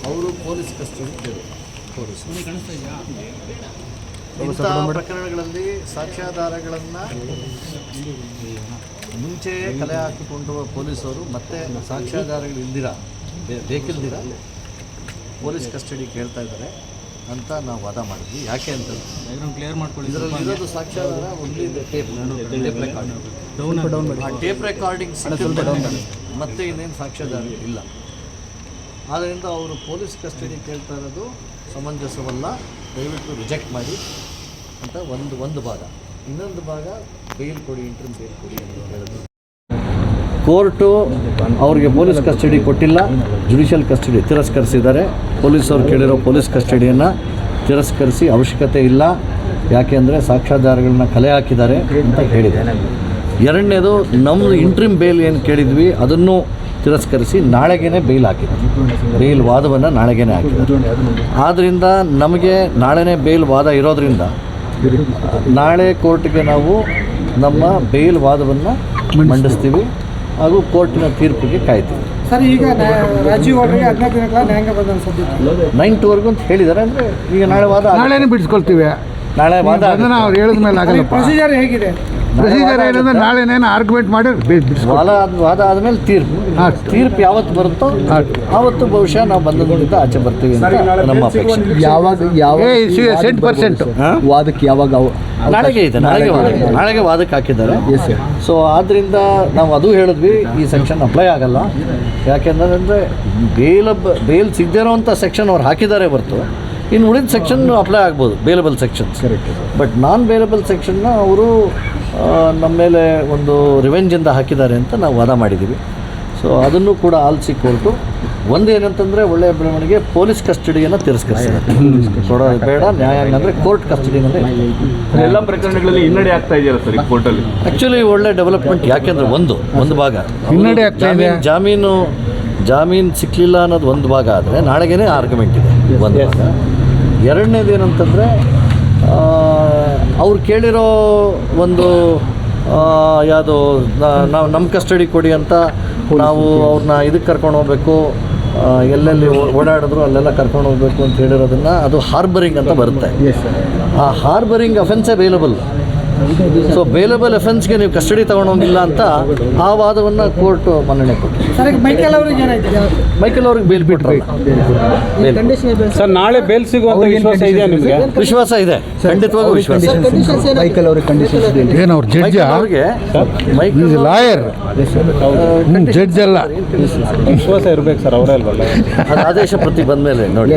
ಅವರು police custody ಇಂಥ ಪ್ರಕರಣಗಳಲ್ಲಿ ಸಾಕ್ಷ್ಯಾಧಾರಗಳನ್ನು ಮುಂಚೆಯೇ ಕಲೆ ಹಾಕಿಕೊಂಡು ಪೊಲೀಸರು ಮತ್ತೆ ಸಾಕ್ಷ್ಯಾಧಾರಗಳು ಬೇಕಿಲ್ದಿರ ಪೊಲೀಸ್ ಕಸ್ಟಡಿ ಕೇಳ್ತಾ ಇದ್ದಾರೆ ಅಂತ ನಾವು ವಾದ ಮಾಡಿದ್ವಿ. ಯಾಕೆ ಅಂತ ಇದರಲ್ಲಿ ಇರೋದು ಸಾಕ್ಷ್ಯಾಧಾರ ಓನ್ಲಿ ಟೇಪ್ ರೆಕಾರ್ಡಿಂಗ್, ಆ ಟೇಪ್ ರೆಕಾರ್ಡಿಂಗ್ ಮತ್ತೆ ಇನ್ನೇನು ಸಾಕ್ಷ್ಯಾಧಾರ ಇಲ್ಲ. ಆದ್ದರಿಂದ ಅವರು ಪೊಲೀಸ್ ಕಸ್ಟಡಿ ಕೇಳ್ತಾ ಇರೋದು ಸಮಂಜಸವಲ್ಲ, ದಯವಿಟ್ಟು ರಿಜೆಕ್ಟ್ ಮಾಡಿ ಅಂತ ಒಂದು ಭಾಗ. ಇನ್ನೊಂದು ಭಾಗ ಬೇಲ್ ಕೊಡಿ, ಇಂಟ್ರಿಮ್ ಬೇಲ್ ಕೊಡಿ ಅಂತ ಹೇಳಿದ್ರು. ಕೋರ್ಟು ಅವ್ರಿಗೆ ಪೊಲೀಸ್ ಕಸ್ಟಡಿ ಕೊಟ್ಟಿಲ್ಲ, ಜುಡಿಷಿಯಲ್ ಕಸ್ಟಡಿ ತಿರಸ್ಕರಿಸಿದ್ದಾರೆ. ಪೊಲೀಸರು ಕೇಳಿರೋ ಪೊಲೀಸ್ ಕಸ್ಟಡಿಯನ್ನು ತಿರಸ್ಕರಿಸಿ ಅವಶ್ಯಕತೆ ಇಲ್ಲ, ಯಾಕೆಂದರೆ ಸಾಕ್ಷ್ಯಾಧಾರಗಳನ್ನ ಕಲೆ ಹಾಕಿದ್ದಾರೆ ಅಂತ ಹೇಳಿದ್ದಾರೆ. ಎರಡನೇದು ನಮ್ಮದು ಇಂಟ್ರಿಮ್ ಬೇಲ್ ಏನು ಕೇಳಿದ್ವಿ ಅದನ್ನು ತಿರಸ್ಕರಿಸಿ ನಾಳೆಗೇ ಬೇಲ್ ಹಾಕಿದ್ದಾರೆ. ಬೇಲ್ ವಾದವನ್ನು ನಾಳೆಗೇ ಹಾಕಿದ್ದಾರೆ. ಆದ್ದರಿಂದ ನಮಗೆ ನಾಳೆನೇ ಬೇಲ್ ವಾದ ಇರೋದರಿಂದ ನಾಳೆ ಕೋರ್ಟ್ಗೆ ನಾವು ನಮ್ಮ ಬೇಲ್ ವಾದವನ್ನು ಮಂಡಿಸ್ತೀವಿ ಹಾಗೂ ಕೋರ್ಟಿನ ತೀರ್ಪಿಗೆ ಕಾಯ್ತೀವಿ. ಸರ್, ಈಗ ರಾಜೀವ್ ಅವರಿಗೆ 14 ದಿನಗಳ ನ್ಯಾಯಾಂಗ ಬಂಧನ ಸದ್ಯಕ್ಕೆ 9 ಅಂತ ಹೇಳಿದ್ದಾರೆ. ಅಂದರೆ ಈಗ ನಾಳೆ ವಾದ ನಾಳೆನೇ ಬಿಡಿಸ್ಕೊಳ್ತೀವಿ. ನಾಳೆ ವಾದ ಅವ್ರು ಹೇಳಿದ ಮೇಲೆ ಆಗಲ್ಲ. ಪ್ರೊಸೀಜರ್ ಹೇಗಿದೆ? ಪ್ರೊಸೀಜರ್ ಏನಂದ್ರೆ ನಾಳೆನೇನು ಆರ್ಗ್ಯುಮೆಂಟ್ ಮಾಡಿ ವಾದ ಆದಮೇಲೆ ತೀರ್ಪು ಯಾವತ್ತು ಬರುತ್ತೋ ಆವತ್ತು ಬಹುಶಃ ನಾವು ಬಂಧನದಿಂದ ಆಚೆ ಬರ್ತೀವಿ ಅಂತ ನಮ್ಮ ಅಪೇಕ್ಷೆ. ವಾದಕ್ಕೆ ಯಾವಾಗ? ನಾಳೆಗೆ ಇದೆ, ನಾಳೆಗೆ ವಾದಕ್ಕೆ ಹಾಕಿದ್ದಾರೆ. ಸೊ ಆದ್ದರಿಂದ ನಾವು ಅದು ಹೇಳಿದ್ವಿ, ಈ ಸೆಕ್ಷನ್ ಅಪ್ಲೈ ಆಗಲ್ಲ. ಯಾಕೆಂದರೆ ಬೇಲ್ ಸಿಗದೇ ಇರೋವಂಥ ಸೆಕ್ಷನ್ ಅವ್ರು ಹಾಕಿದ್ದಾರೆ ಹೊರತು ಇನ್ನು ಉಳಿದ ಸೆಕ್ಷನ್ ಅಪ್ಲೈ ಆಗ್ಬೋದು, bailable sections. But non bailable ಸೆಕ್ಷನ್ನ ಅವರು ನಮ್ಮ ಮೇಲೆ ಒಂದು ರಿವೆಂಜಿಂದ ಹಾಕಿದ್ದಾರೆ ಅಂತ ನಾವು ವಾದ ಮಾಡಿದ್ದೀವಿ. ಸೊ ಅದನ್ನು ಕೂಡ ಆಲಿಸಿ ಕೋರ್ಟು ಒಂದೇನಂತಂದರೆ ಒಳ್ಳೆಯ ಬೆಳವಣಿಗೆ ಪೊಲೀಸ್ ಕಸ್ಟಡಿಯನ್ನು ತಿರಸ್ಕರಿಸಿದ್ದಾರೆ. ಕೊಡೋದು ಬೇಡ, ನ್ಯಾಯಾಂಗ ಅಂದರೆ ಕೋರ್ಟ್ ಕಸ್ಟಡಿನಲ್ಲೇ ಎಲ್ಲ ಪ್ರಕರಣಗಳಲ್ಲಿ ಹಿನ್ನಡೆ ಆಗ್ತಾ ಇದೆಯಲ್ಲ ಸರ್ ಕೋರ್ಟಲ್ಲಿ. ಆ್ಯಕ್ಚುಲಿ ಒಳ್ಳೆ ಡೆವಲಪ್ಮೆಂಟ್. ಯಾಕೆಂದರೆ ಒಂದು ಭಾಗ ಹಿನ್ನಡೆ ಆಗ್ತಾ ಇದೆ. ಜಾಮೀನು ಸಿಕ್ಕಲಿಲ್ಲ ಅನ್ನೋದು ಒಂದು ಭಾಗ ಆದರೆ ನಾಳೆಗೇ ಆರ್ಗ್ಯುಮೆಂಟ್ ಇದೆ ಒಂದು ಭಾಗ. ಎರಡನೇದು ಏನಂತಂದರೆ ಅವ್ರು ಕೇಳಿರೋ ಒಂದು ಯಾವುದು ನಾವು ನಮ್ಮ ಕಸ್ಟಡಿ ಕೊಡಿ ಅಂತ ನಾವು ಅವ್ರನ್ನ ಇದಕ್ಕೆ ಕರ್ಕೊಂಡು ಹೋಗ್ಬೇಕು, ಎಲ್ಲೆಲ್ಲಿ ಓಡಾಡಿದ್ರು ಅಲ್ಲೆಲ್ಲ ಕರ್ಕೊಂಡು ಹೋಗ್ಬೇಕು ಅಂತ ಹೇಳಿರೋದನ್ನು ಅದು ಹಾರ್ಬರಿಂಗ್ ಅಂತ ಬರುತ್ತೆ. ಆ ಹಾರ್ಬರಿಂಗ್ ಅಫೆನ್ಸೇ ಬೇಲಬಲ್. ಸೊ ಬೇಲಬಲ್ ಅಫೆನ್ಸ್ಗೆ ನೀವು ಕಸ್ಟಡಿ ತೊಗೊಂಡೋಗಿಲ್ಲ ಅಂತ ಆ ವಾದವನ್ನು ಕೋರ್ಟ್ ಮನ್ನಣೆ ಕೊಟ್ಟು ಮೈಕಲ್ ಅವ್ರಿಗೆ ಬೇಲ್ ಬಿಟ್ಟರು. ಸರ್, ನಾಳೆ ಬೇಲ್ ಸಿಗುವಂತ ವಿಶ್ವಾಸ ಇದೆಯಾ ನಿಮಗೆ? ವಿಶ್ವಾಸ ಇದೆ, ಖಂಡಿತವಾಗೂ ವಿಶ್ವಾಸ. ಮೈಕಲ್ ಅವ್ರಿಗೆ ಕಂಡೀಷನ್ ಏನು? ಅವ್ರು ಜಡ್ಜ್ ಅವ್ರಿಗೆ ಲಾಯರ್, ಜಡ್ಜ್ ಅಲ್ಲ. ವಿಶ್ವಾಸ ಇರ್ಬೇಕು ಸರ್, ಅವರೇ ಅಲ್ವಲ್ಲ? ಅದು ಆದೇಶ ಪ್ರತಿ ಬಂದ ಮೇಲೆ ನೋಡಿ.